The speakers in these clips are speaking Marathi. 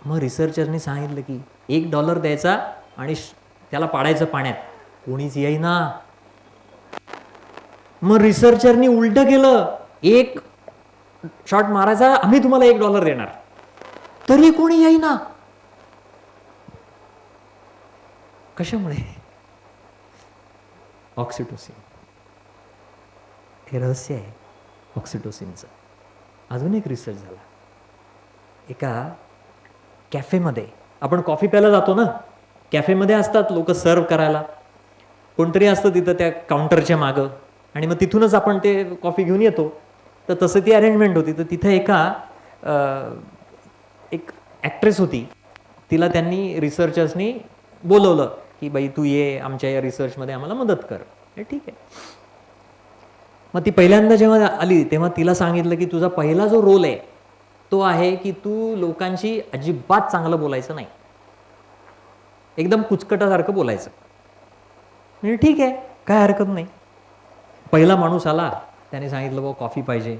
मग रिसर्चरनी सांगितलं की $1 द्यायचा आणि त्याला पाडायचं पाण्यात, कोणीच येईना. मग रिसर्चरनी उलट केलं, एक शॉट मारायचा, आम्ही तुम्हाला $1 देणार, तरी कोणी येईना. कशामुळे? ऑक्सिटोसिन. हे रहस्य आहे ऑक्सिटोसिनचं. अजून एक रिसर्च झाला. एका कॅफेमध्ये, आपण कॉफी प्यायला जातो ना, कॅफेमध्ये असतात लोक सर्व करायला, कोणतरी असतं तिथं त्या काउंटरच्या मागं, आणि मग तिथूनच आपण ते कॉफी घेऊन येतो. तर तसं ती अरेंजमेंट होती. तर तिथं एक ॲक्ट्रेस होती, तिला त्यांनी रिसर्चर्सनी बोलवलं की बाई तू ये आमच्या या रिसर्चमध्ये, आम्हाला मदत कर. हे ठीक आहे. मग ती पहिल्यांदा जेव्हा आली तेव्हा तिला सांगितलं की तुझा पहिला जो रोल आहे तो आहे की तू लोकांशी अजिबात चांगलं बोलायचं नाही, एकदम कुचकटासारखं बोलायचं. म्हणजे ठीक आहे, काय हरकत नाही. पहिला माणूस आला, त्याने सांगितलं बाबा कॉफी पाहिजे,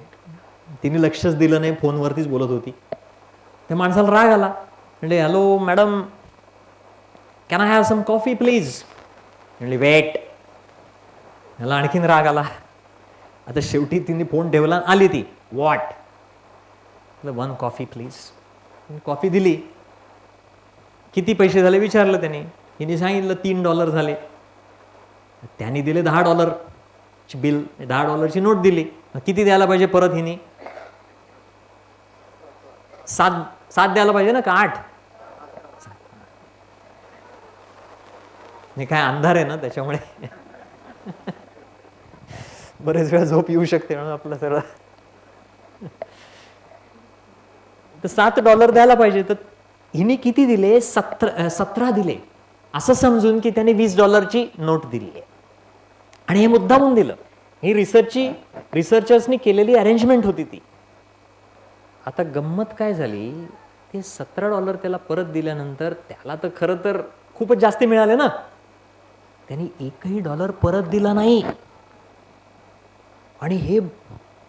तिने लक्षच दिलं नाही, फोनवरतीच बोलत होती. त्या माणसाला राग आला, म्हणजे hello madam, can I have some coffee please. म्हणजे वेट. ह्याला आणखीन राग आला. आता शेवटी तिने फोन ठेवला, आली ती, व्हॉट, 1 कॉफी प्लीज. कॉफी दिली. किती पैसे झाले विचारलं त्याने, हिने सांगितलं $3 झाले. त्याने दिले $10 बिल, $10 नोट दिली. किती द्यायला पाहिजे परत हिने? 7 द्यायला पाहिजे ना, का 8? नाही, काय अंधार आहे ना त्याच्यामुळे बरेच वेळा झोप येऊ शकते म्हणून आपलं सरळ. तर $7 द्यायला पाहिजे, तर हिने किती दिले? 17 दिले. असं समजून की त्याने $20 नोट दिली आहे, आणि हे मुद्दामून दिलं. ही रिसर्चर्सनी केलेली अरेंजमेंट होती ती. आता गंमत काय झाली, ते $17 त्याला परत दिल्यानंतर त्याला तर खरं तर खूपच जास्त मिळाले ना, त्यांनी $1ही परत दिला नाही. आणि हे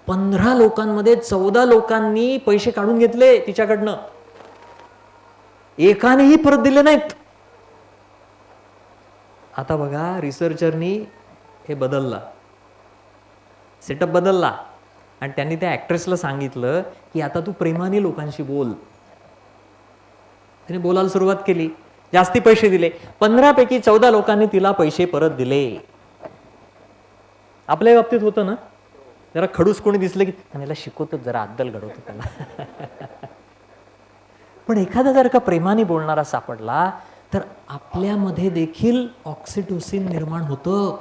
15 लोकांमध्ये 14 लोकांनी पैसे काढून घेतले तिच्याकडनं, एकानेही परत दिले नाहीत. आता बघा, रिसर्चरनी हे बदलला, सेटअप बदलला, आणि त्यांनी त्या ॲक्ट्रेसला सांगितलं की आता तू प्रेमाने लोकांशी बोल. तिने बोलायला सुरुवात केली, जास्ती पैसे दिले. 15 पैकी 14 लोकांनी तिला पैसे परत दिले. आपल्या बाबतीत होतं ना, जरा खडूस कोणी दिसलं की त्याला शिकवतो, जरा अद्दल घडवतो त्याला. पण एखादा जर का प्रेमाने बोलणारा सापडला तर आपल्यामध्ये देखील ऑक्सिटोसिन निर्माण होतं,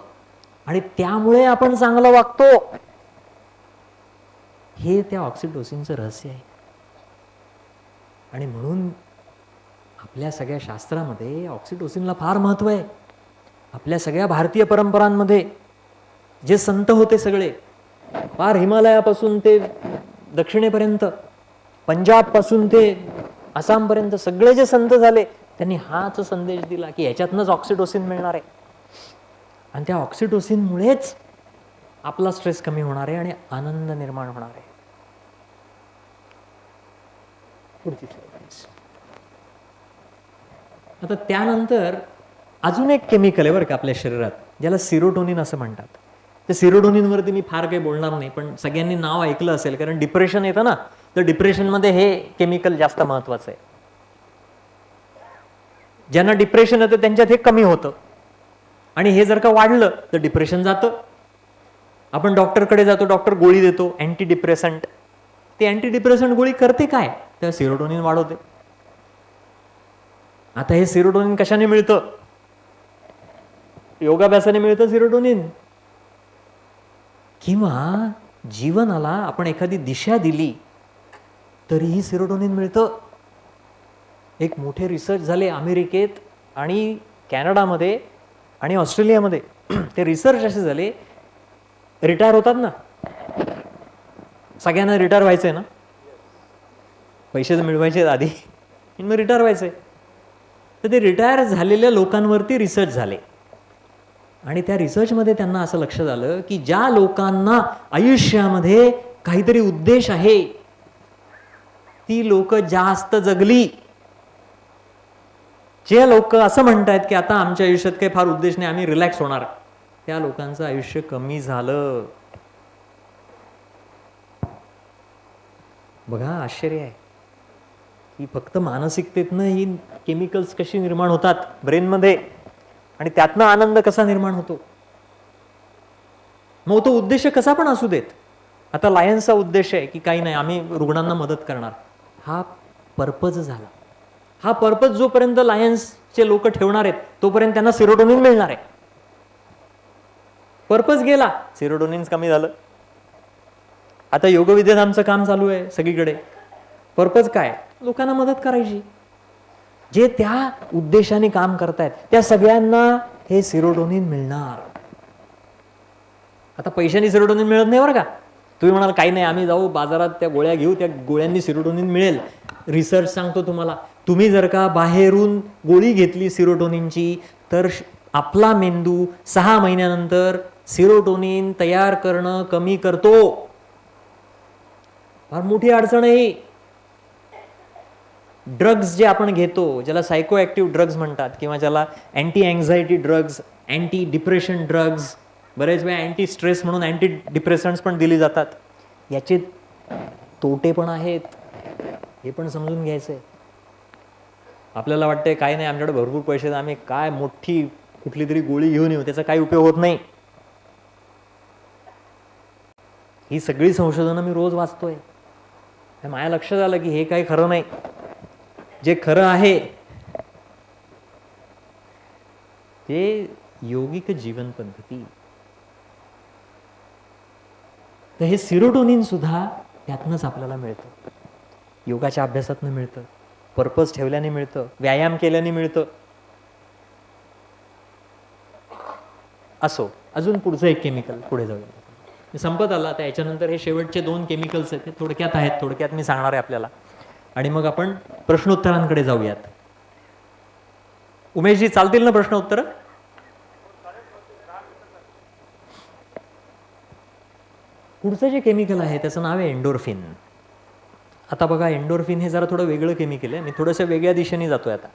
आणि त्यामुळे आपण चांगलं वागतो. हे त्या ऑक्सिटोसिनचं रहस्य आहे. आणि म्हणून आपल्या सगळ्या शास्त्रामध्ये ऑक्सिटोसिनला फार महत्व आहे. आपल्या सगळ्या भारतीय परंपरांमध्ये जे संत होते सगळे, फार हिमालयापासून ते दक्षिणेपर्यंत, पंजाब पासून ते आसामपर्यंत सगळे जे संत झाले, त्यांनी हाच संदेश दिला की ह्याच्यातनंच ऑक्सिटोसिन मिळणार आहे, आणि त्या ऑक्सिटोसिनमुळेच आपला स्ट्रेस कमी होणार आहे आणि आनंद निर्माण होणार आहे. पुढची स्लाइड. आता त्यानंतर अजून एक केमिकल आहे बरं का आपल्या शरीरात, ज्याला सिरोटोनिन असं म्हणतात. त्या सिरोटोनिनवरती मी फार काही बोलणार नाही, पण सगळ्यांनी नाव ऐकलं असेल, कारण डिप्रेशन येतं ना, तर डिप्रेशनमध्ये हे केमिकल जास्त महत्वाचं आहे. ज्यांना डिप्रेशन येतं त्यांच्यात हे कमी होतं, आणि हे जर का वाढलं तर डिप्रेशन जातं. आपण डॉक्टरकडे जातो, डॉक्टर गोळी देतो अँटी डिप्रेसंट. ती अँटी डिप्रेसंट गोळी करते काय, तर सिरोटोनिन वाढवते. आता हे सिरोटोनिन कशाने मिळतं? योगाभ्यासाने मिळतं सिरोटोनिन, किंवा जीवनाला आपण एखादी दिशा दिली तरीही सिरोटोनिन मिळतं. एक मोठे रिसर्च झाले अमेरिकेत आणि कॅनडामध्ये आणि ऑस्ट्रेलियामध्ये. ते रिसर्च असे झाले, रिटायर होतात ना, सगळ्यांना रिटायर व्हायचंय ना, पैसे मिळवायचे आधी, मग रिटायर व्हायचंय. तर ते रिटायर झालेल्या लोकांवरती रिसर्च झाले, आणि त्या रिसर्चमध्ये त्यांना असं लक्षात आलं की ज्या लोकांना आयुष्यामध्ये काहीतरी उद्देश आहे ती लोक जास्त जगली. जे लोक असं म्हणतायत की आता आमच्या आयुष्यात काही फार उद्देश नाही, आम्ही रिलॅक्स होणार, त्या लोकांचं आयुष्य कमी झालं. बघा, आश्चर्य आहे की फक्त मानसिकतेतनं ही केमिकल्स कशी निर्माण होतात ब्रेनमध्ये आणि त्यातनं आनंद कसा निर्माण होतो. मग तो उद्देश कसा पण असू देत. आता लायन्सचा उद्देश आहे की काही नाही, आम्ही रुग्णांना मदत करणार, हा पर्पज झाला. हा पर्पज जोपर्यंत लायन्सचे लोक ठेवणार आहेत तोपर्यंत त्यांना सेरोटोनिन मिळणार आहे. पर्पज गेला, सेरोटोनिन कमी झालं. आता योगविद्येत आमचं काम चालू आहे सगळीकडे. पर्पज काय? लोकांना मदत करायची. जे त्या उद्देशाने काम करतायत त्या सगळ्यांना हे सेरोटोनिन मिळणार. आता पैशाने सेरोटोनिन मिळत नाही बरं का. तुम्ही म्हणाल काही नाही, आम्ही जाऊ बाजारात त्या गोळ्या घेऊ, त्या गोळ्यांनी सेरोटोनिन मिळेल. रिसर्च सांगतो तुम्हाला, तुम्ही जर का बाहेरून गोळी घेतली सेरोटोनिनची तर आपला मेंदू 6 महिन्यानंतर सेरोटोनिन तयार करणं कमी करतो. फार मोठी अडचण आहे. ड्रग्ज जे आपण घेतो, ज्याला सायको ऍक्टिव्ह ड्रग्ज म्हणतात किंवा ज्याला anti anxiety drugs, anti depression drugs, बरेच वेळा अँटी स्ट्रेस म्हणून अँटी डिप्रेशन्स पण दिली जातात. याचे तोटे पण आहेत, हे पण समजून घ्यायचंय. आपल्याला वाटतंय काय नाही, आमच्याकडे भरपूर पैसे आहेत, आम्ही काय मोठी कुठली तरी गोळी घेऊन येऊ, त्याचा काही उपयोग होत नाही. ही सगळी संशोधनं मी रोज वाचतोय. माझ्या लक्षात आलं की हे काही खरं नाही. जे खरं आहे ते योगिक जीवन पद्धती. तर हे सेरोटोनिन सुद्धा त्यातनंच आपल्याला मिळतं. योगाच्या अभ्यासातनं मिळतं, पर्पज ठेवल्याने मिळतं, व्यायाम केल्याने मिळतं. असो, अजून पुढचं एक केमिकल पुढे जाऊया. संपत आला. आता याच्यानंतर हे शेवटचे 2 केमिकल्स आहेत, ते थोडक्यात आहेत, थोडक्यात मी सांगणार आहे आपल्याला, आणि मग आपण प्रश्नोत्तरांकडे जाऊयात. उमेशजी, चालतील ना प्रश्नोत्तर? पुढचं जे केमिकल आहे त्याचं नाव आहे एंडोर्फिन. आता बघा, एंडोर्फिन हे जरा थोडं वेगळं केमिकल आहे. मी थोडंसं वेगळ्या दिशेने जातोय. आता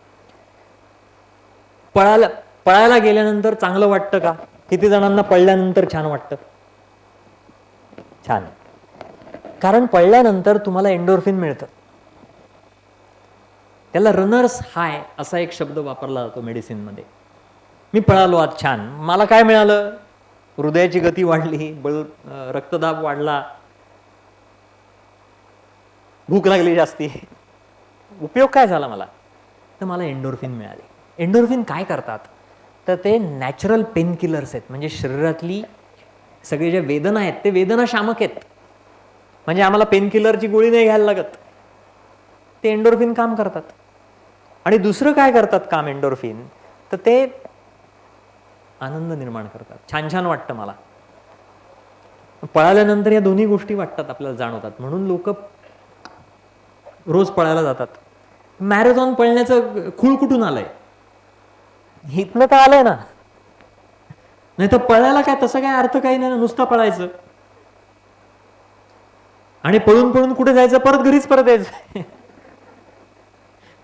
पळायला गेल्यानंतर चांगलं वाटतं का? किती जणांना पळल्यानंतर छान वाटतं? छान. कारण पळल्यानंतर तुम्हाला एंडोर्फिन मिळतं. त्याला रनर्स हाय असा एक शब्द वापरला जातो मेडिसिनमध्ये. मी पळालो आज, छान. मला काय मिळालं? हृदयाची गती वाढली, रक्तदाब वाढला, भूक लागली जास्ती. उपयोग काय झाला मला? तर मला एंडोर्फिन मिळाले. एंडोर्फिन काय करतात? तर ते नॅचरल पेन किलर्स आहेत. म्हणजे शरीरातली सगळे जे वेदना आहेत ते वेदना शामक आहेत. म्हणजे आम्हाला पेन किलरची गोळी नाही घ्यायला लागत, ते एंडोर्फिन काम करतात. आणि दुसरं काय करतात काम एंडोर्फिन? तर ते आनंद निर्माण करतात. छान छान वाटतं मला. पळाल्यानंतर या दोन्ही गोष्टी वाटतात, आपल्याला जाणवतात. म्हणून लोक रोज पळायला जातात. मॅरेथॉन पळण्याचं खूळ कुठून आलंय? इथनं तर आलंय ना. नाही तर पळायला काय तसं काय अर्थ काही नाही, नुसतं पळायचं आणि पळून पळून कुठे जायचं, परत घरीच परत यायचं.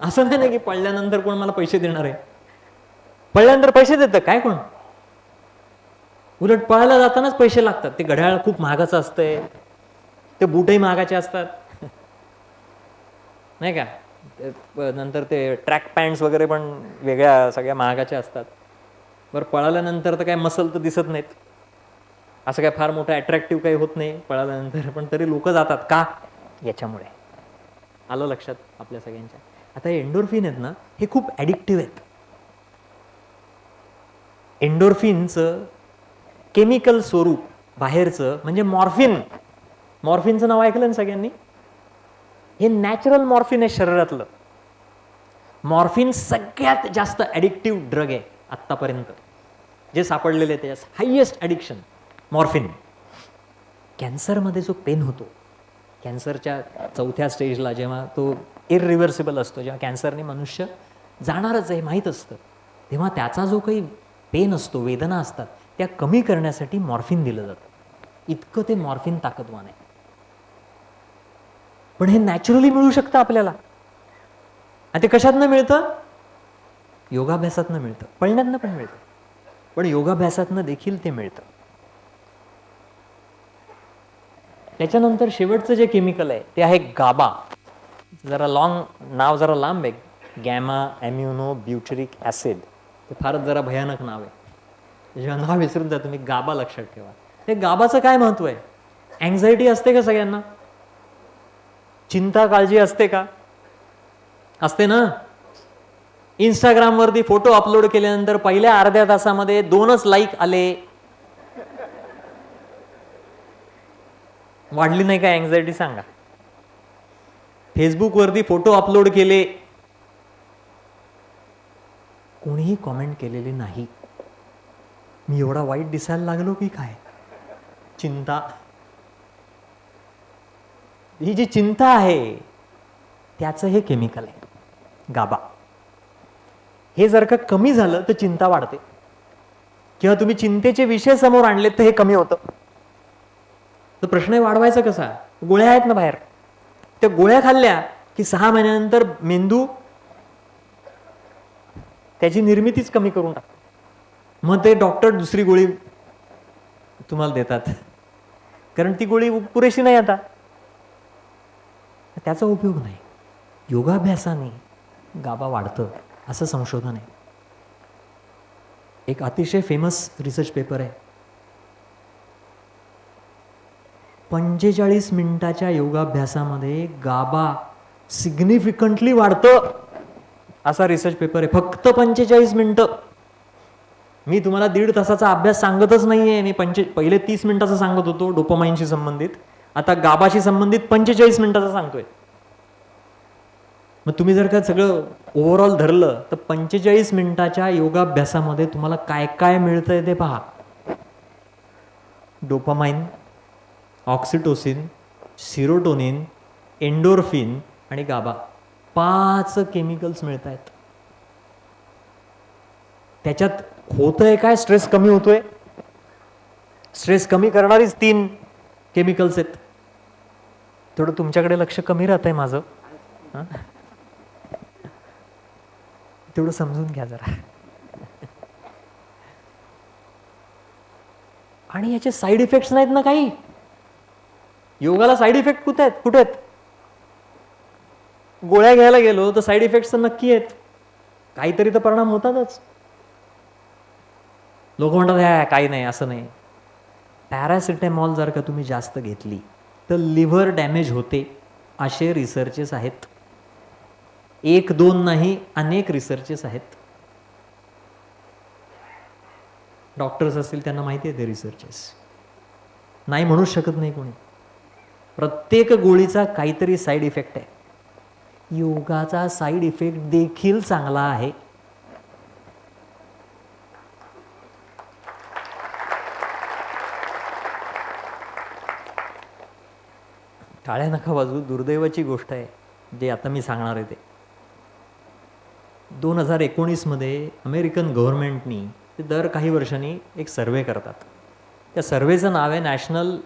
असं नाही ना की पळल्यानंतर कोण मला पैसे देणार आहे. पळल्यानंतर पैसे देतं काय कोण? उलट पळायला जातानाच पैसे लागतात. ते घड्याळ खूप महागाचं असतंय, ते बूटही महागाचे असतात, नाही का? नंतर ते ट्रॅक पॅन्ट्स वगैरे पण वेगळ्या सगळ्या महागाच्या असतात. बरं, पळाल्यानंतर तर काय मसल तर दिसत नाहीत, असं काय फार मोठं अट्रॅक्टिव्ह काही होत नाही पळाल्यानंतर, पण तरी लोक जातात का? याच्यामुळे. आलं लक्षात आपल्या सगळ्यांच्या? आता हे एंडोर्फिन आहेत ना, हे खूप ॲडिक्टिव्ह आहेत. एंडोर्फिनचं केमिकल स्वरूप बाहेरचं म्हणजे मॉर्फिन. मॉर्फिनचं नाव ऐकलं ना सगळ्यांनी? हे नॅचरल मॉर्फिन आहे शरीरातलं. मॉर्फिन सगळ्यात जास्त ॲडिक्टिव्ह ड्रग आहे आत्तापर्यंत जे सापडलेले, त्याच्यात हायेस्ट ॲडिक्शन मॉर्फिन. कॅन्सरमध्ये जो पेन होतो, कॅन्सरच्या 4थ्या स्टेजला जेव्हा तो इररिव्हर्सिबल असतो, जेव्हा कॅन्सरने मनुष्य जाणारच आहे माहीत असतं, तेव्हा त्याचा जो काही पेन असतो, वेदना असतात, त्या कमी करण्यासाठी मॉर्फिन दिलं जातं. इतकं ते मॉर्फिन ताकदवान आहे. पण हे नॅचरली मिळू शकतं आपल्याला. आणि ते कशातनं मिळतं? योगाभ्यासातनं मिळतं, पळण्यातनं पण मिळतं, पण योगाभ्यासातनं देखील ते मिळतं. त्याच्यानंतर शेवटचं जे केमिकल आहे ते आहे गाबा. जरा नाव जरा लांब आहे, गॅमा ॲम्युनो ब्युटरिक ॲसिड. ते फारच जरा भयानक नाव आहे, जेव्हा नाव विसरून जा तुम्ही, गाबा लक्षात ठेवा. ते गाबाचं काय महत्व आहे? अँझायटी असते का सगळ्यांना? चिंता काळजी असते का? असते ना. इंस्टाग्रामवरती फोटो अपलोड केल्यानंतर पहिल्या अर्ध्या तासामध्ये 2च लाईक आले, वाढली नाही का अँझायटी? सांगा. फेसबुकवरती फोटो अपलोड केले, कोणीही कॉमेंट केलेली नाही, मी एवढा वाईट दिसायला लागलो की काय? चिंता. ही जी चिंता आहे त्याचं हे केमिकल आहे गाबा. हे जर का कमी झालं तर चिंता वाढते, किंवा तुम्ही चिंतेचे विषय समोर आणले तर हे कमी होतं. तर प्रश्न आहे वाढवायचा कसा? गोळ्या आहेत ना बाहेर, त्या गोळ्या खाल्ल्या की 6 महिन्यानंतर मेंदू त्याची निर्मितीच कमी करून टाकतो. मग ते डॉक्टर दुसरी गोळी तुम्हाला देतात, कारण ती गोळी पुरेशी नाही आता, त्याचा उपयोग नाही. योगाभ्यासाने गाबा वाढतं असं संशोधन आहे. एक अतिशय फेमस रिसर्च पेपर आहे, 45 मिनिटाच्या योगाभ्यासामध्ये गाबा सिग्निफिकंटली वाढतं, असा रिसर्च पेपर आहे. फक्त 45 मिनिटं. मी तुम्हाला 1.5 तासाचा अभ्यास सांगतच नाहीये, मी पहिले 30 मिनिटाचा सांगत होतो डोपामाइनशी संबंधित, आता गाबाशी संबंधित 45 मिनिटाचा सांगतोय. मग तुम्ही जर का सगळं ओव्हरऑल धरलं तर 45 मिनिटाच्या योगाभ्यासामध्ये तुम्हाला काय काय मिळतंय ते पहा. डोपामाइन, ऑक्सिटोसिन, सिरोटोनिन, एंडोर्फिन आणि गाबा, 5 केमिकल्स मिळत आहेत. त्याच्यात होतंय काय? स्ट्रेस कमी होतोय. स्ट्रेस कमी करणारीच 3 केमिकल्स आहेत. थोडं तुमच्याकडे लक्ष कमी राहत आहे माझं, तेवढं समजून घ्या जरा. आणि याचे साईड इफेक्ट्स नाहीत ना काही. योगाला साईड इफेक्ट कुठे आहेत? गोळ्या घ्यायला गेलो तर साईड इफेक्ट्स तर नक्की आहेत, काहीतरी तर परिणाम होतातच. लोक म्हणतात काही नाही, असं नाही. पॅरासिटामॉल जर का तुम्ही जास्त घेतली तर लिव्हर डॅमेज होते, असे रिसर्चेस आहेत. 1-2 नाही, अनेक रिसर्चेस आहेत. डॉक्टर्स असतील त्यांना माहिती आहे ते रिसर्चेस, नाही म्हणूच शकत नाही कोणी. प्रत्येक गोळीचा काहीतरी साईड इफेक्ट आहे. योगाचा साईड इफेक्ट देखील चांगला आहे. टाळ्या नका वाजवू. दुर्दैवाची गोष्ट आहे जे आता मी सांगणार आहे ते. 2019 मध्ये अमेरिकन गव्हर्नमेंटनी दर काही वर्षांनी एक सर्वे करतात. त्या सर्वेचं नाव आहे नॅशनल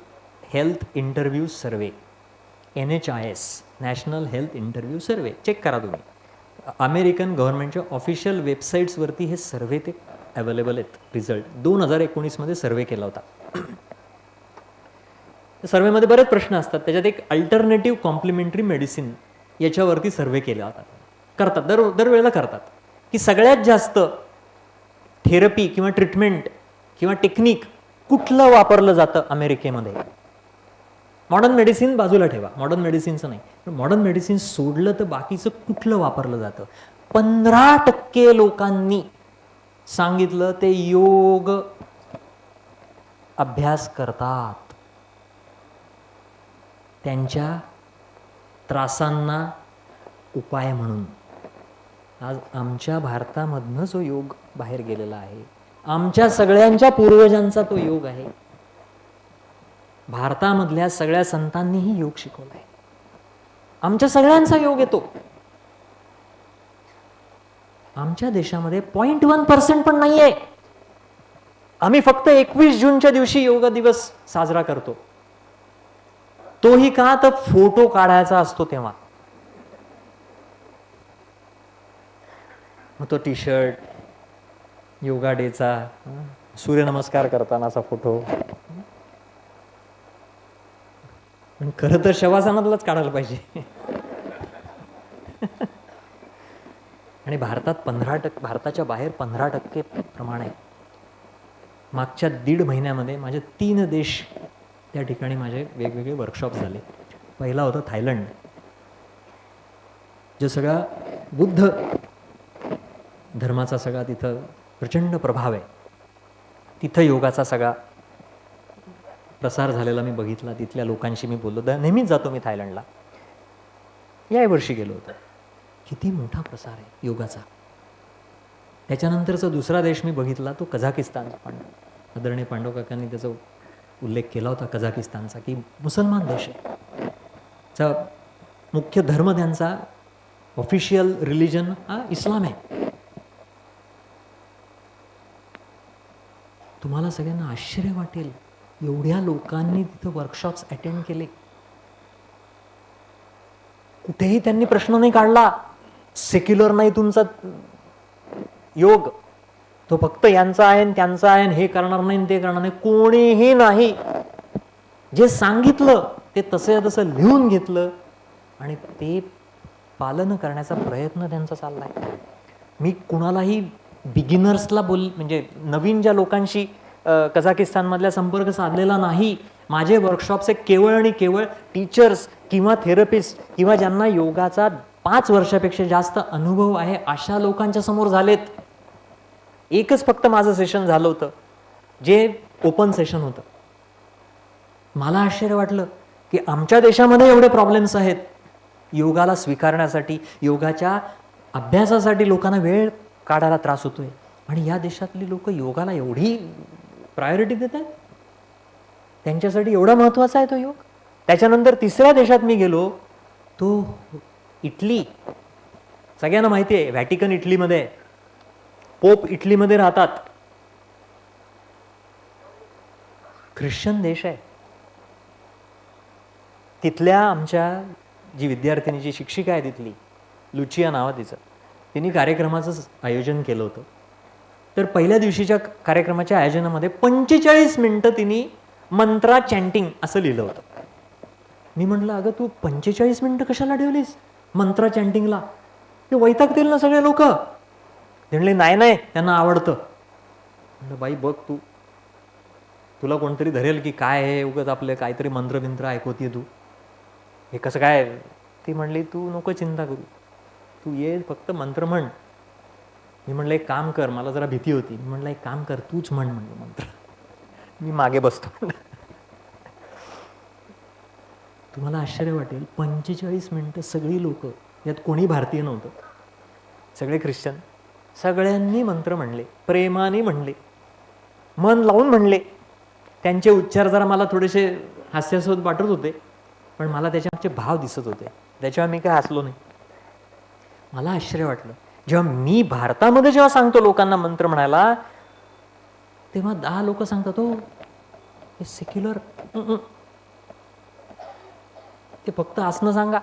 हेल्थ इंटरव्ह्यू सर्वे, NHIS, नॅशनल हेल्थ इंटरव्ह्यू सर्वे. चेक करा तुम्ही, अमेरिकन गव्हर्नमेंटच्या ऑफिशियल वेबसाईट्सवरती हे सर्वे ते अवेलेबल आहेत. रिझल्ट 2019 मध्ये सर्वे केला होता. सर्वेमध्ये बरेच प्रश्न असतात, त्याच्यात एक अल्टरनेटिव्ह कॉम्प्लिमेंटरी मेडिसिन याच्यावरती सर्वे केला होता. करतात दरवेळेला करतात की सगळ्यात जास्त थेरपी किंवा ट्रीटमेंट किंवा टेक्निक कुठलं वापरलं जातं अमेरिकेमध्ये. मॉडर्न मेडिसिन बाजूला ठेवा, मॉडर्न मेडिसिनचं नाही, पण मॉडर्न मेडिसिन सोडलं तर बाकीचं कुठलं वापरलं जातं? 15% लोकांनी सांगितलं ते योग अभ्यास करतात. त्यांच्या त्रासांना उपाय म्हणून. आज आमच्या भारतामधनं जो योग बाहेर गेलेला आहे, आमच्या सगळ्यांच्या पूर्वजांचा तो योग आहे. भारतामधल्या सगळ्या संतांनीही योग शिकवलाय. आमच्या सगळ्यांचा योग येतो. आमच्या देशामध्ये 0.1% पण नाहीये. आम्ही फक्त 21 जूनच्या दिवशी योग दिवस साजरा करतो. तोही का तर फोटो काढायचा असतो तेव्हा. मग तो टी शर्ट, योगा डेचा, सूर्यनमस्कार करतानाचा फोटो, पण खरं तर शवासनातलाच काढायला पाहिजे. आणि भारताच्या बाहेर 15% प्रमाण आहे. मागच्या 1.5 महिन्यामध्ये माझे 3 देश त्या ठिकाणी माझे वेगवेगळे वर्कशॉप झाले. पहिला होता थायलंड, जो सगळा बुद्ध धर्माचा सगळा तिथं प्रचंड प्रभाव आहे. तिथं योगाचा सगळा प्रसार झालेला मी बघितला. तिथल्या लोकांशी मी बोललो. नेहमीच जातो मी थायलंडला. या वर्षी गेलो होतो. किती मोठा प्रसार आहे योगाचा. त्याच्यानंतरचा दुसरा देश मी बघितला तो कझाकिस्तान. आदरणीय पांडव काकांनी त्याचा उल्लेख केला होता कझाकिस्तानचा, की मुसलमान देश आहे. चा मुख्य धर्म त्यांचा ऑफिशियल रिलिजन हा इस्लाम आहे. तुम्हाला सगळ्यांना आश्चर्य वाटेल, एवढ्या लोकांनी तिथं वर्कशॉप्स अटेंड केले. कुठेही त्यांनी प्रश्न नाही काढला, सेक्युलर नाही तुमचा योग, तो फक्त यांचा आहे त्यांचा आहे, हे करणार नाही ते करणार नाही, कोणीही नाही. जे सांगितलं ते तसं लिहून घेतलं आणि ते पालन करण्याचा प्रयत्न त्यांचा चाललाय. मी कुणालाही बिगिनर्सला म्हणजे नवीन ज्या लोकांशी कझाकिस्तानमधल्या संपर्क साधलेला नाही. माझे वर्कशॉप्स हे केवळ आणि केवळ टीचर्स किंवा थेरपिस्ट किंवा ज्यांना योगाचा 5 वर्षापेक्षा जास्त अनुभव आहे अशा लोकांच्या समोर झालेत. एकच फक्त माझं सेशन झालं होतं जे ओपन सेशन होतं. मला आश्चर्य वाटलं की आमच्या देशामध्ये एवढे प्रॉब्लेम्स आहेत. योगाला स्वीकारण्यासाठी, योगाच्या अभ्यासासाठी लोकांना वेळ काढायला त्रास होतोय, आणि या देशातली लोक योगाला एवढी प्रायोरिटी देत आहेत. त्यांच्यासाठी एवढा महत्वाचा आहे तो योग. त्याच्यानंतर 3ऱ्या देशात मी गेलो, तो इटली. सगळ्यांना माहिती आहे व्हॅटिकन इटलीमध्ये आहे. पोप इटलीमध्ये राहतात. ख्रिश्चन देश आहे. तिथल्या आमच्या जी विद्यार्थिनी, जी शिक्षिका आहे तिथली, लुचिया नाव तिचं, तिने कार्यक्रमाचं आयोजन केलं होतं. तर पहिल्या दिवशीच्या कार्यक्रमाच्या आयोजनामध्ये 45 मिनिटं तिने मंत्रा चॅन्टिंग असं लिहिलं होतं. मी म्हटलं, अगं तू 45 मिनिटं कशाला ठेवलीस मंत्रा चॅन्टिंगला? ते वैतागतील ना सगळे लोक. ते म्हणले नाही त्यांना आवडतं. म्हटलं बाई बघ, तुला कोणतरी धरेल की काय आहे, उगाच आपले काहीतरी मंत्र ऐकवतीये तू, हे कसं काय? ती म्हणली तू नको चिंता करू, तू ये फक्त मंत्र म्हण. मी म्हणलं एक काम कर, मला जरा भीती होती. मी म्हणलं एक काम कर, तूच म्हण म्हणलं मंत्र, मी मागे बसतो. तुम्हाला आश्चर्य वाटेल, 45 मिनिटं सगळी लोक, यात कोणी भारतीय नव्हतं, सगळे ख्रिश्चन, सगळ्यांनी मंत्र म्हणले, प्रेमाने म्हणले, मन लावून म्हणले. त्यांचे उच्चार जरा मला थोडेसे हास्यास्पद वाटत होते, पण मला त्याच्यामागचे भाव दिसत होते. त्याच्यावर मी काय हसलो नाही. मला आश्चर्य वाटलं, जेव्हा मी भारतामध्ये जेव्हा सांगतो लोकांना मंत्र म्हणायला, तेव्हा 10 लोक सांगतात हो हे सेक्युलर, ते फक्त आसनं सांगा,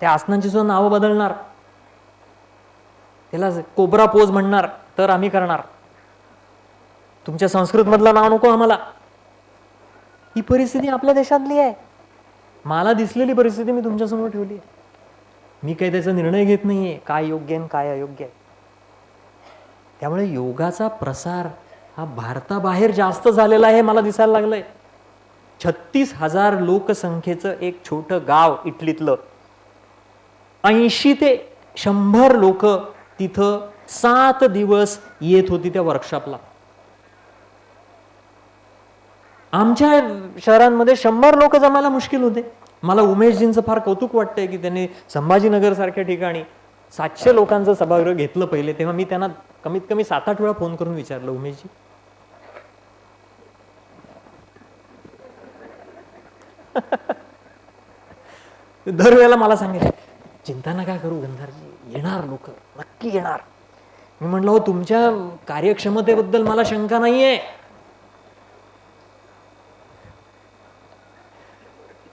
त्या आसनांची सुद्धा नावं बदलणार, त्याला कोब्रा पोज म्हणणार तर आम्ही करणार, तुमच्या संस्कृत मधलं नाव नको आम्हाला. ही परिस्थिती आपल्या देशातली आहे. मला दिसलेली परिस्थिती मी तुमच्यासमोर ठेवली आहे. मी काही त्याचा निर्णय घेत नाहीये काय योग्य आहे काय अयोग्य आहे. त्यामुळे योगाचा प्रसार हा भारताबाहेर जास्त झालेला आहे, मला दिसायला लागलंय. 36,000 लोकसंख्येचं एक छोटं गाव इटलीतलं, 80 ते 100 लोक तिथं 7 दिवस येत होती त्या वर्कशॉपला. आमच्या शहरांमध्ये 100 लोक जमायला मुश्किल होते. मला उमेशजींचं फार कौतुक वाटतंय की त्यांनी संभाजीनगर सारख्या ठिकाणी 700 लोकांचं सभागृह घेतलं पहिले. तेव्हा मी त्यांना कमीत कमी 7-8 वेळा फोन करून विचारलं, उमेशजी दरवेळेला मला सांगितलं चिंता नका करू गंधारजी, येणार लोक, नक्की येणार. मी म्हणलं हो तुमच्या कार्यक्षमतेबद्दल मला शंका नाहीये,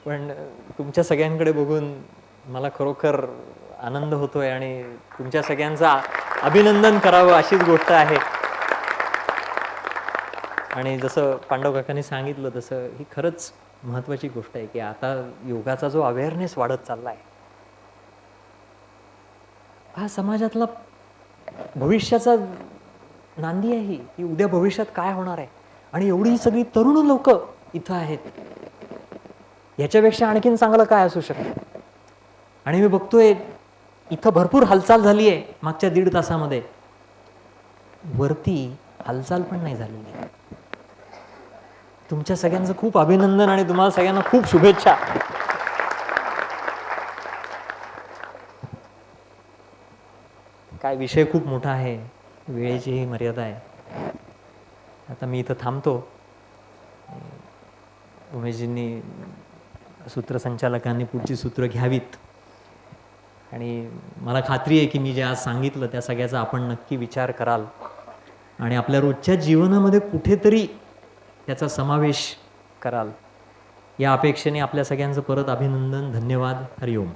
पण तुमच्या सगळ्यांकडे बघून मला खरोखर आनंद होतोय आणि तुमच्या सगळ्यांचं अभिनंदन करावं अशीच गोष्ट आहे. आणि जसं पांडव काकांनी सांगितलं तसं ही खरंच महत्वाची गोष्ट आहे की आता योगाचा जो अवेअरनेस वाढत चाललाय हा समाजातला भविष्याचा नांदी आहे ही, की उद्या भविष्यात काय होणार आहे. आणि एवढी सगळी तरुण लोक इथं आहेत, याच्यापेक्षा आणखीन चांगलं काय असू शकतं. आणि मी बघतोय इथं भरपूर हालचाल झाली आहे मागच्या 1.5 तासामध्ये, वरती हालचाल पण नाही झालेली. तुमच्या सगळ्यांचं खूप अभिनंदन आणि तुम्हाला सगळ्यांना खूप शुभेच्छा. काय विषय खूप मोठा आहे, वेळेचीही मर्यादा आहे. आता मी इथं थांबतो. उमेशजींनी सूत्रसंचालकांनी पुढची सूत्र घ्यावीत आणि मला खात्री आहे की मी जे आज सांगितलं त्या सगळ्याचा आपण नक्की विचार कराल आणि आपल्या रोजच्या जीवनामध्ये कुठेतरी त्याचा समावेश कराल. या अपेक्षेने आपल्या सगळ्यांचं परत अभिनंदन, धन्यवाद. हरिओम.